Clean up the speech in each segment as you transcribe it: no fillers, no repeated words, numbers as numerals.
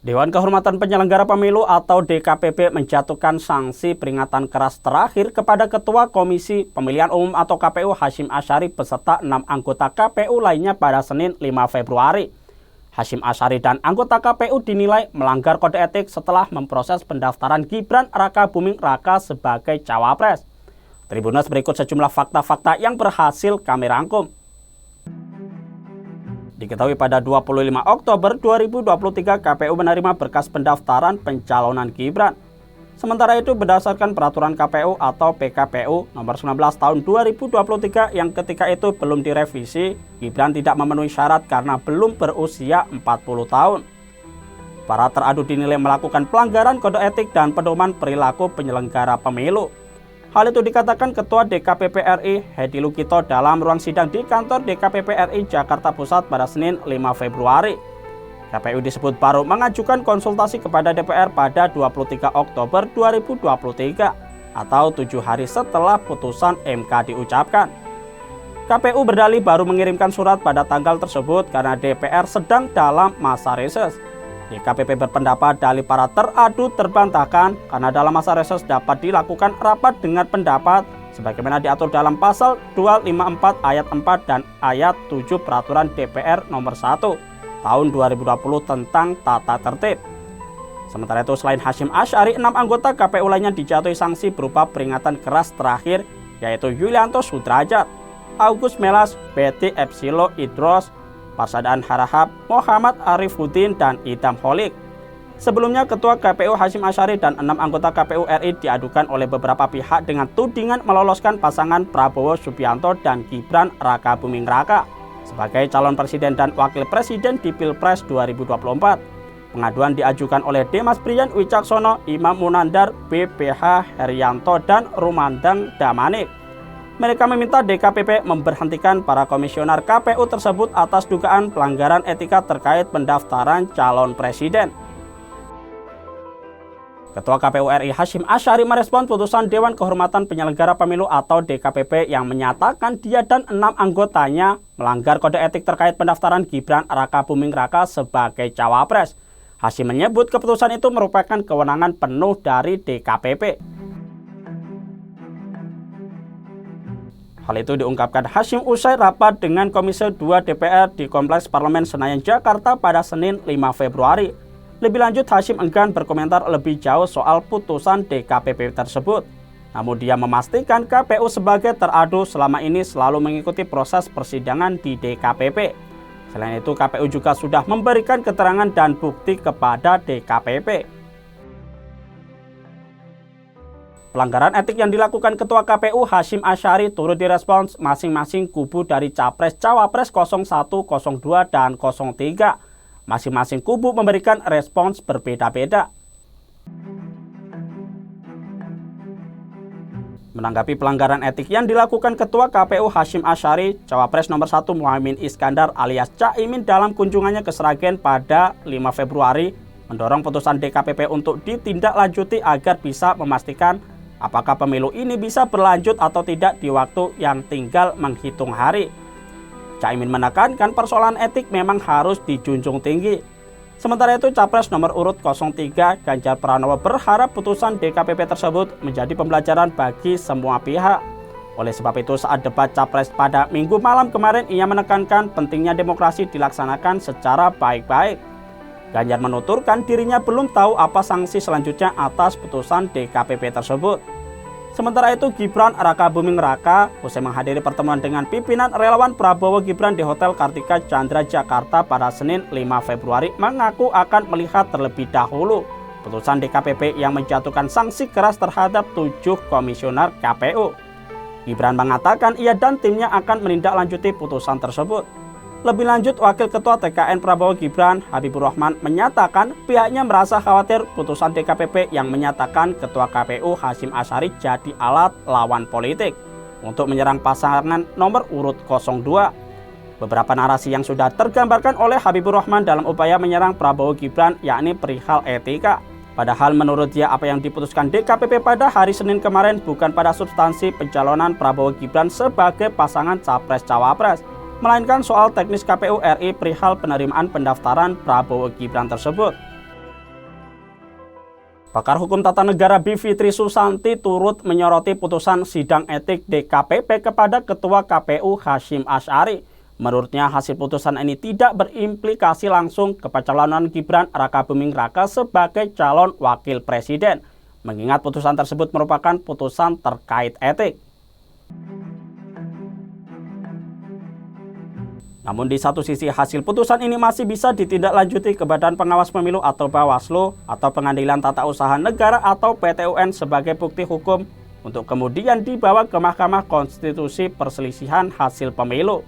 Dewan Kehormatan Penyelenggara Pemilu atau DKPP menjatuhkan sanksi peringatan keras terakhir kepada Ketua Komisi Pemilihan Umum atau KPU Hasyim Asyari beserta 6 anggota KPU lainnya pada Senin 5 Februari. Hasyim Asyari dan anggota KPU dinilai melanggar kode etik setelah memproses pendaftaran Gibran Rakabuming Raka sebagai cawapres. Tribuners, berikut sejumlah fakta-fakta yang berhasil kami rangkum. Diketahui pada 25 Oktober 2023 KPU menerima berkas pendaftaran pencalonan Gibran. Sementara itu berdasarkan peraturan KPU atau PKPU nomor 19 tahun 2023 yang ketika itu belum direvisi, Gibran tidak memenuhi syarat karena belum berusia 40 tahun. Para teradu dinilai melakukan pelanggaran kode etik dan pedoman perilaku penyelenggara pemilu. Hal itu dikatakan Ketua DKPP RI Hedi Lugito dalam ruang sidang di kantor DKPP RI Jakarta Pusat pada Senin 5 Februari. KPU disebut baru mengajukan konsultasi kepada DPR pada 23 Oktober 2023 atau 7 hari setelah putusan MK diucapkan. KPU berdalih baru mengirimkan surat pada tanggal tersebut karena DPR sedang dalam masa reses. DKPP berpendapat dalih para teradu terbantahkan karena dalam masa reses dapat dilakukan rapat dengan pendapat sebagaimana diatur dalam pasal 254 ayat 4 dan ayat 7 peraturan DPR nomor 1 tahun 2020 tentang tata tertib. Sementara itu selain Hasyim Asyari, 6 anggota KPU lainnya dijatuhi sanksi berupa peringatan keras terakhir yaitu Yulianto Sudrajat, August Melas, Betty Epsilo Idros, Parsadaan Harahap, Muhammad Arifuddin, dan Idam Holik. Sebelumnya Ketua KPU Hasyim Asyari dan 6 anggota KPU RI diadukan oleh beberapa pihak dengan tudingan meloloskan pasangan Prabowo Subianto dan Gibran Rakabuming Raka sebagai calon presiden dan wakil presiden di Pilpres 2024. Pengaduan diajukan oleh Demas Brian Wicaksono, Imam Munandar, BPH Herianto, dan Rumandang Damanik. Mereka meminta DKPP memberhentikan para komisioner KPU tersebut atas dugaan pelanggaran etika terkait pendaftaran calon presiden. Ketua KPU RI Hasyim Asyari merespon putusan Dewan Kehormatan Penyelenggara Pemilu atau DKPP yang menyatakan dia dan 6 anggotanya melanggar kode etik terkait pendaftaran Gibran Rakabuming Raka sebagai cawapres. Hasyim menyebut keputusan itu merupakan kewenangan penuh dari DKPP. Hal itu diungkapkan Hasyim usai rapat dengan Komisi 2 DPR di Kompleks Parlemen Senayan, Jakarta pada Senin 5 Februari. Lebih lanjut, Hasyim enggan berkomentar lebih jauh soal putusan DKPP tersebut. Namun dia memastikan KPU sebagai teradu selama ini selalu mengikuti proses persidangan di DKPP. Selain itu, KPU juga sudah memberikan keterangan dan bukti kepada DKPP. Pelanggaran etik yang dilakukan Ketua KPU Hasyim Asyari turut direspons masing-masing kubu dari Capres-Cawapres 01, 02, dan 03. Masing-masing kubu memberikan respons berbeda-beda. Menanggapi pelanggaran etik yang dilakukan Ketua KPU Hasyim Asyari, Cawapres nomor 1 Muhaimin Iskandar alias Caimin dalam kunjungannya ke Sragen pada 5 Februari mendorong putusan DKPP untuk ditindaklanjuti agar bisa memastikan apakah pemilu ini bisa berlanjut atau tidak di waktu yang tinggal menghitung hari. Caimin menekankan persoalan etik memang harus dijunjung tinggi. Sementara itu, Capres nomor urut 03 Ganjar Pranowo berharap putusan DKPP tersebut menjadi pembelajaran bagi semua pihak. Oleh sebab itu, saat debat Capres pada Minggu malam kemarin, ia menekankan pentingnya demokrasi dilaksanakan secara baik-baik. Ganjar menuturkan dirinya belum tahu apa sanksi selanjutnya atas putusan DKPP tersebut. Sementara itu, Gibran Rakabuming Raka usai menghadiri pertemuan dengan pimpinan relawan Prabowo Gibran di Hotel Kartika Chandra Jakarta pada Senin 5 Februari mengaku akan melihat terlebih dahulu putusan DKPP yang menjatuhkan sanksi keras terhadap 7 komisioner KPU. Gibran mengatakan ia dan timnya akan menindaklanjuti putusan tersebut. Lebih lanjut, Wakil Ketua TKN Prabowo Gibran, Habibur Rahman, menyatakan pihaknya merasa khawatir putusan DKPP yang menyatakan Ketua KPU Hasyim Asyari jadi alat lawan politik untuk menyerang pasangan nomor urut 02. Beberapa narasi yang sudah tergambarkan oleh Habibur Rahman dalam upaya menyerang Prabowo Gibran yakni perihal etika. Padahal menurut dia apa yang diputuskan DKPP pada hari Senin kemarin bukan pada substansi pencalonan Prabowo Gibran sebagai pasangan Capres-Cawapres, melainkan soal teknis KPU RI perihal penerimaan pendaftaran Prabowo Gibran tersebut. Pakar Hukum Tata Negara Bivitri Susanti turut menyoroti putusan sidang etik DKPP kepada Ketua KPU Hasyim Asy'ari. Menurutnya hasil putusan ini tidak berimplikasi langsung ke pencalonan Gibran Rakabuming Raka sebagai calon wakil presiden, mengingat putusan tersebut merupakan putusan terkait etik. Namun di satu sisi hasil putusan ini masih bisa ditindaklanjuti ke Badan Pengawas Pemilu atau Bawaslu atau Pengadilan Tata Usaha Negara atau PT UN sebagai bukti hukum untuk kemudian dibawa ke Mahkamah Konstitusi perselisihan hasil pemilu.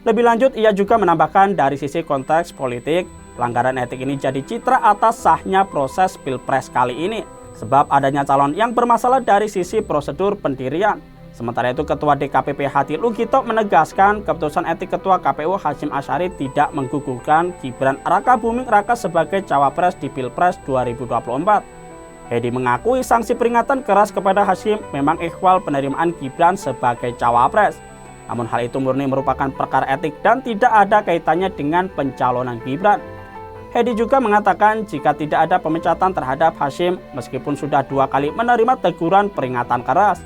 Lebih lanjut, ia juga menambahkan dari sisi konteks politik, pelanggaran etik ini jadi citra atas sahnya proses Pilpres kali ini, sebab adanya calon yang bermasalah dari sisi prosedur pendirian. Sementara itu, Ketua DKPP Hati Lugito menegaskan keputusan etik Ketua KPU Hasyim Asy'ari tidak menggugurkan Gibran Rakabuming Raka sebagai cawapres di Pilpres 2024. Hedi mengakui sanksi peringatan keras kepada Hasyim memang ikhwal penerimaan Gibran sebagai cawapres. Namun hal itu murni merupakan perkara etik dan tidak ada kaitannya dengan pencalonan Gibran. Hedi juga mengatakan jika tidak ada pemecatan terhadap Hasyim meskipun sudah 2 kali menerima teguran peringatan keras.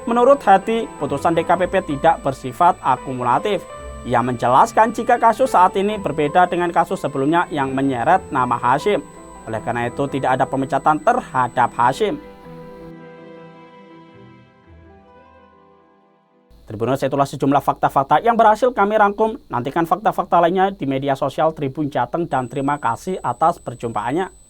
Menurut Hedi, putusan DKPP tidak bersifat akumulatif. Ia menjelaskan jika kasus saat ini berbeda dengan kasus sebelumnya yang menyeret nama Hasyim. Oleh karena itu tidak ada pemecatan terhadap Hasyim. Tribuners, itulah sejumlah fakta-fakta yang berhasil kami rangkum. Nantikan fakta-fakta lainnya di media sosial Tribun Jateng dan terima kasih atas perjumpaannya.